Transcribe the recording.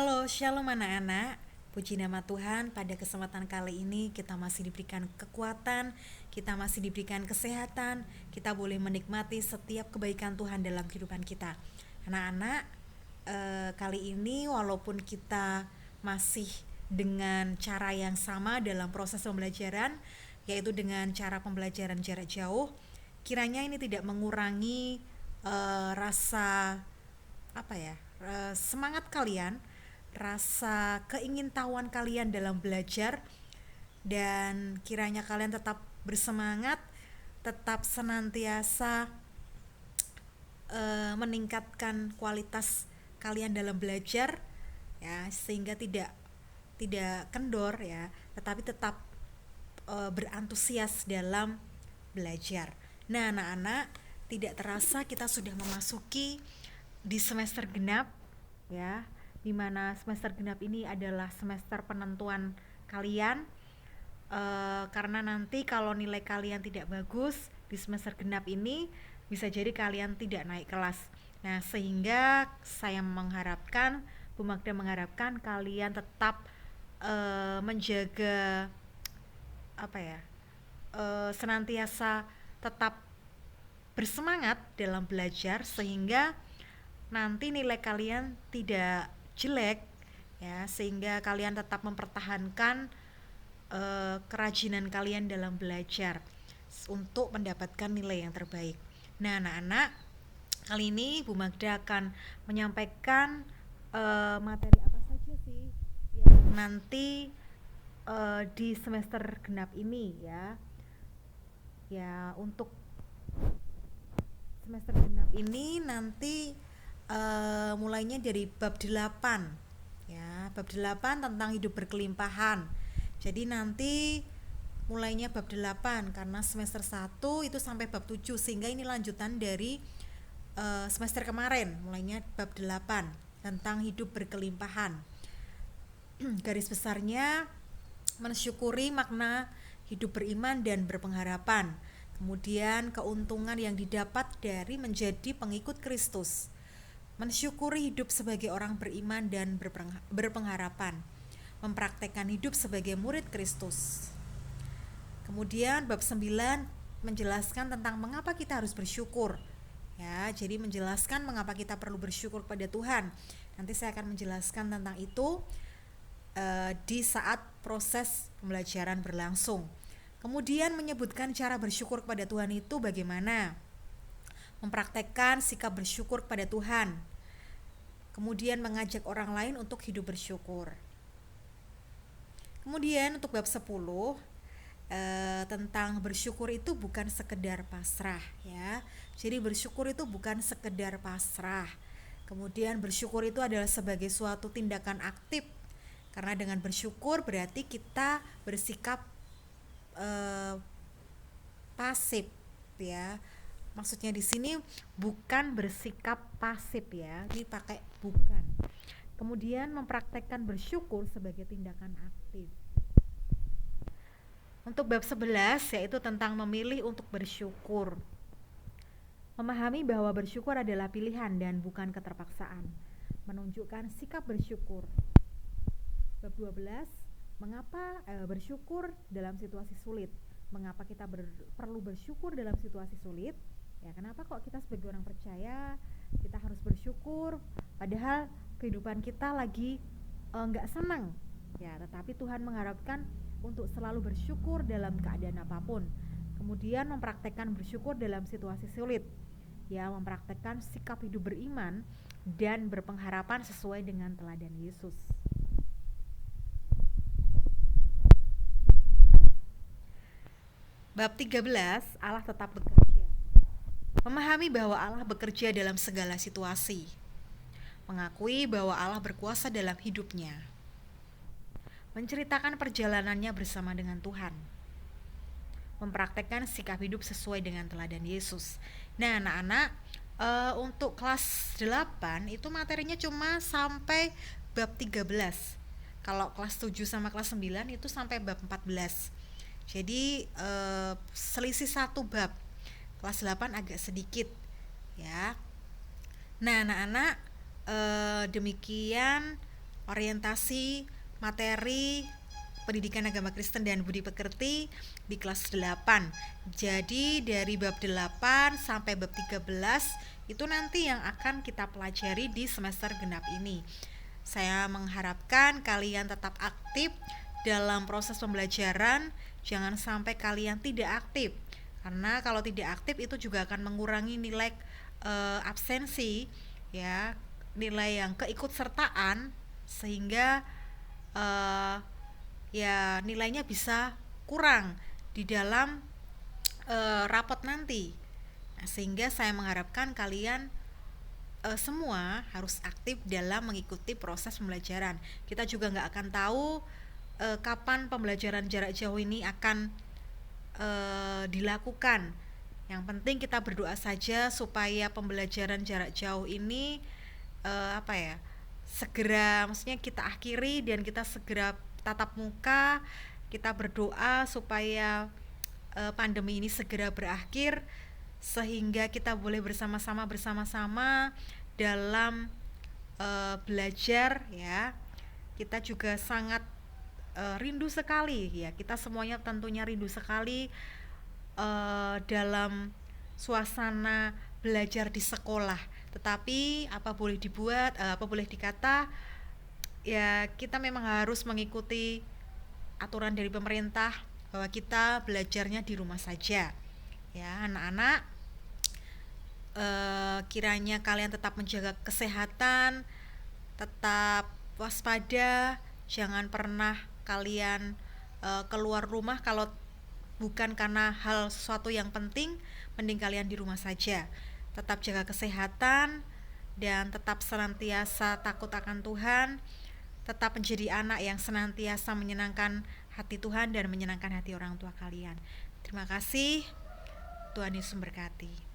Halo, shalom anak-anak. Puji nama Tuhan, pada kesempatan kali ini kita masih diberikan kekuatan, kita masih diberikan kesehatan, kita boleh menikmati setiap kebaikan Tuhan dalam kehidupan kita. Anak-anak, kali ini walaupun kita masih dengan cara yang sama dalam proses pembelajaran, yaitu dengan cara pembelajaran jarak jauh, kiranya ini tidak mengurangi rasa semangat kalian, rasa keingintahuan kalian dalam belajar, dan kiranya kalian tetap bersemangat, tetap senantiasa meningkatkan kualitas kalian dalam belajar, ya, sehingga tidak kendor, ya, tetapi tetap berantusias dalam belajar. Nah, anak-anak, tidak terasa kita sudah memasuki di semester genap, ya, dimana semester genap ini adalah semester penentuan kalian, karena nanti kalau nilai kalian tidak bagus di semester genap ini, bisa jadi kalian tidak naik kelas. Nah, sehingga saya mengharapkan, Bu Magda mengharapkan kalian tetap menjaga senantiasa tetap bersemangat dalam belajar, sehingga nanti nilai kalian tidak jelek, ya, sehingga kalian tetap mempertahankan kerajinan kalian dalam belajar untuk mendapatkan nilai yang terbaik. Nah, anak-anak, kali ini Bu Magda akan menyampaikan materi apa saja sih yang nanti di semester genap ini, ya, untuk semester genap ini nanti mulainya dari bab 8, ya, bab 8 tentang hidup berkelimpahan. Jadi nanti mulainya bab 8 karena semester 1 itu sampai bab 7, sehingga ini lanjutan dari semester kemarin, mulainya bab 8 tentang hidup berkelimpahan. Garis besarnya mensyukuri makna hidup beriman dan berpengharapan, kemudian keuntungan yang didapat dari menjadi pengikut Kristus, mensyukuri hidup sebagai orang beriman dan berpengharapan, mempraktekkan hidup sebagai murid Kristus. Kemudian bab 9 menjelaskan tentang mengapa kita harus bersyukur, ya, jadi menjelaskan mengapa kita perlu bersyukur pada Tuhan. Nanti saya akan menjelaskan tentang itu di saat proses pembelajaran berlangsung. Kemudian menyebutkan cara bersyukur kepada Tuhan itu bagaimana, mempraktekkan sikap bersyukur kepada Tuhan, kemudian mengajak orang lain untuk hidup bersyukur. Kemudian untuk bab 10 tentang bersyukur itu bukan sekedar pasrah, ya. Jadi bersyukur itu bukan sekedar pasrah. Kemudian bersyukur itu adalah sebagai suatu tindakan aktif, karena dengan bersyukur berarti kita bersikap pasif, ya. Maksudnya di sini bukan bersikap pasif, ya. Ini pakai bukan. Kemudian mempraktekkan bersyukur sebagai tindakan aktif. Untuk bab 11 yaitu tentang memilih untuk bersyukur. Memahami bahwa bersyukur adalah pilihan dan bukan keterpaksaan. Menunjukkan sikap bersyukur. Bab 12, mengapa bersyukur dalam situasi sulit? Mengapa kita perlu bersyukur dalam situasi sulit? Ya, kenapa kok kita sebagai orang percaya kita harus bersyukur padahal kehidupan kita lagi nggak senang, ya, tetapi Tuhan mengharapkan untuk selalu bersyukur dalam keadaan apapun. Kemudian mempraktekkan bersyukur dalam situasi sulit, ya, mempraktekkan sikap hidup beriman dan berpengharapan sesuai dengan teladan Yesus. Bab 13, Allah tetap bekerja. Memahami bahwa Allah bekerja dalam segala situasi. Mengakui bahwa Allah berkuasa dalam hidupnya. Menceritakan perjalanannya bersama dengan Tuhan. Mempraktekkan sikap hidup sesuai dengan teladan Yesus. Nah, anak-anak, untuk kelas 8 itu materinya cuma sampai bab 13. Kalau kelas 7 sama kelas 9 itu sampai bab 14. Jadi selisih satu bab. Kelas 8 agak sedikit, ya. Nah, anak-anak, demikian orientasi materi pendidikan agama Kristen dan budi pekerti di kelas 8. Jadi dari bab 8 sampai bab 13 itu nanti yang akan kita pelajari di semester genap ini. Saya mengharapkan kalian tetap aktif dalam proses pembelajaran, jangan sampai kalian tidak aktif. Karena kalau tidak aktif itu juga akan mengurangi nilai absensi, ya, nilai yang keikutsertaan, sehingga ya nilainya bisa kurang di dalam rapot nanti. Nah, sehingga saya mengharapkan kalian semua harus aktif dalam mengikuti proses pembelajaran. Kita juga nggak akan tahu kapan pembelajaran jarak jauh ini akan dilakukan. Yang penting kita berdoa saja supaya pembelajaran jarak jauh ini segera, maksudnya kita akhiri dan kita segera tatap muka. Kita berdoa supaya pandemi ini segera berakhir, sehingga kita boleh bersama-sama dalam belajar, ya. Kita juga sangat rindu sekali, ya, kita semuanya tentunya rindu sekali dalam suasana belajar di sekolah. Tetapi apa boleh dibuat, apa boleh dikata, ya kita memang harus mengikuti aturan dari pemerintah bahwa kita belajarnya di rumah saja, ya anak-anak. Kiranya kalian tetap menjaga kesehatan, tetap waspada, jangan pernah kalian keluar rumah kalau bukan karena hal sesuatu yang penting, mending kalian di rumah saja. Tetap jaga kesehatan dan tetap senantiasa takut akan Tuhan, tetap menjadi anak yang senantiasa menyenangkan hati Tuhan dan menyenangkan hati orang tua kalian. Terima kasih, Tuhan Yesus memberkati.